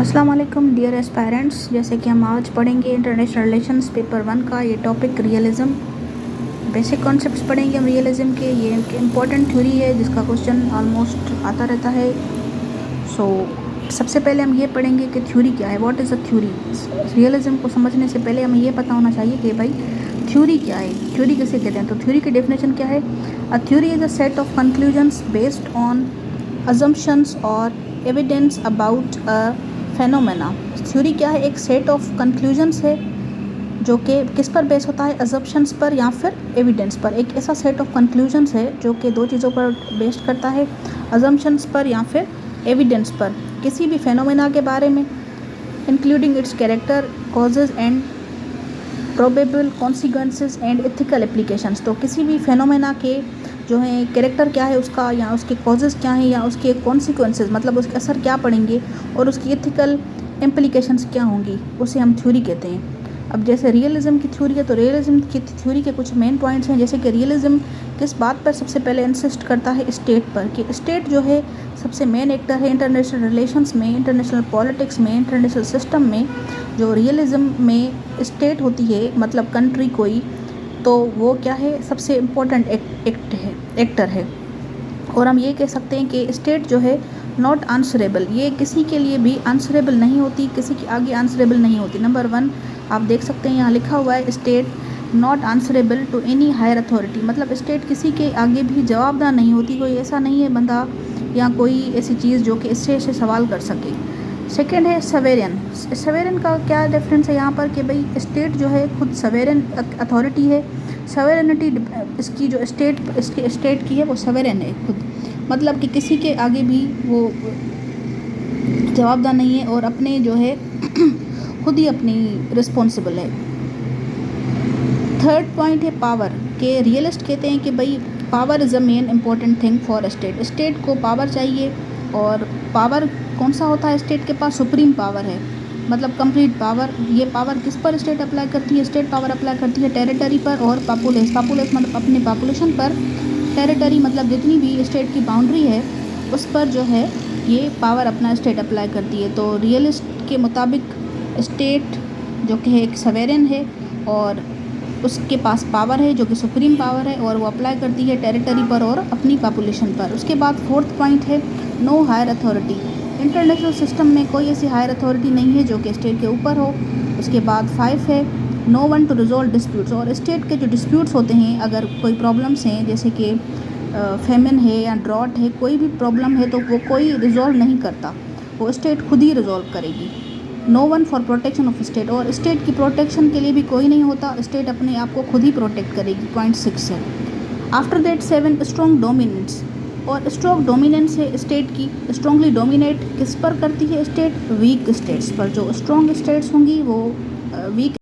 अस्सलाम वालेकुम dear aspirants. जैसे कि हम आज पढ़ेंगे इंटरनेशनल रिलेशंस पेपर 1 का ये टॉपिक रियलिज़म। बेसिक कॉन्सेप्ट्स पढ़ेंगे हम रियलिज़म के। ये एक इम्पॉर्टेंट थ्योरी है जिसका क्वेश्चन ऑलमोस्ट आता रहता है। सबसे पहले हम ये पढ़ेंगे कि थ्योरी क्या है, what is a theory. Realism को समझने से पहले हमें ये पता होना चाहिए कि भाई थ्योरी क्या है, थ्योरी किसे कहते हैं। तो थ्योरी की डेफिनेशन क्या है? A theory is a set of conclusions based on assumptions और evidence about a phenomena. Theory क्या है? एक सेट ऑफ कंक्लूजन्स है जो कि किस पर बेस होता है, assumptions पर या फिर एविडेंस पर। एक ऐसा सेट ऑफ कंक्लूजन्स है जो कि दो चीज़ों पर बेस्ड करता है, assumptions पर या फिर एविडेंस पर, किसी भी फेनोमेना के बारे में, including it's character, causes and probable consequences and ethical applications. तो किसी भी फेनोमेना के जो है कैरेक्टर क्या है उसका, या उसके कॉजेज़ क्या हैं, या उसके कॉन्सिक्वेंसेस मतलब उसके असर क्या पड़ेंगे, और उसकी एथिकल इम्प्लीकेशंस क्या होंगी, उसे हम थ्योरी कहते हैं। अब जैसे रियलिज़म की थ्योरी है, तो रियलिज़म की थ्योरी के कुछ मेन पॉइंट्स हैं। जैसे कि रियलिज़म किस बात पर सबसे पहले इंसिस्ट करता है? स्टेट पर, कि स्टेट जो है सबसे मेन एक्टर है इंटरनेशनल रिलेशंस में, इंटरनेशनल पॉलिटिक्स में, इंटरनेशनल सिस्टम में। जो रियलिज़म में स्टेट होती है मतलब कंट्री कोई, तो वो क्या है? सबसे इम्पोर्टेंट एक्टर है। और हम ये कह सकते हैं कि स्टेट जो है नॉट आंसरेबल, ये किसी के लिए भी आंसरेबल नहीं होती, किसी के आगे आंसरेबल नहीं होती। नंबर 1 आप देख सकते हैं यहाँ लिखा हुआ है, state not answerable to any higher authority. मतलब स्टेट किसी के आगे भी जवाबदार नहीं होती। कोई ऐसा नहीं है बंदा या कोई ऐसी चीज़ जो कि इससे सवाल कर सके। सेकेंड है सवेरियन। सवेरियन का क्या डिफरेंस है यहाँ पर कि भाई स्टेट जो है खुद सवेरियन अथॉरिटी है। सवेरेनिटी इसकी जो इसके स्टेट की है वो सवेरियन है खुद, मतलब कि किसी के आगे भी वो जवाबदार नहीं है और अपने जो है खुद ही अपनी रिस्पॉन्सिबल है। थर्ड पॉइंट है पावर, के रियलिस्ट कहते हैं कि भाई power is a main important thing for state. State को पावर चाहिए, और पावर कौन सा होता है? स्टेट के पास सुप्रीम पावर है, मतलब कंप्लीट पावर। ये पावर किस पर स्टेट अप्लाई करती है? स्टेट पावर अप्लाई करती है टेरिटरी पर और पॉपुलेस मतलब अपने पॉपुलेशन पर। टेरिटरी मतलब जितनी भी स्टेट की बाउंड्री है उस पर जो है ये पावर अपना स्टेट अप्लाई करती है। तो रियलिस्ट के मुताबिक स्टेट जो कि है एक सवेरियन है और उसके पास पावर है जो कि सुप्रीम पावर है, और वो अप्लाई करती है टेरिटरी पर और अपनी पॉपुलेशन पर। उसके बाद फोर्थ पॉइंट है no higher authority. International system में कोई ऐसी हायर अथॉरिटी नहीं है जो कि स्टेट के ऊपर हो। उसके बाद 5 है no one to resolve disputes. और स्टेट के जो डिस्प्यूट्स होते हैं, अगर कोई प्रॉब्लम्स हैं जैसे कि फेमिन है या ड्रॉट है, कोई भी प्रॉब्लम है तो वो कोई रिजॉल्व नहीं करता, वो स्टेट खुद ही रिजॉल्व करेगी। No one for protection of state, और स्टेट की प्रोटेक्शन के लिए भी कोई नहीं होता, स्टेट अपने आप को खुद ही प्रोटेक्ट करेगी। पॉइंट 6 है। आफ्टर दैट 7 स्ट्रॉन्ग डोमिनेंस, और स्ट्रॉन्ग डोमिनेंस है स्टेट की। स्ट्रॉन्गली डोमिनेट किस पर करती है स्टेट? वीक स्टेट्स पर। जो स्ट्रॉन्ग स्टेट्स होंगी वो वीक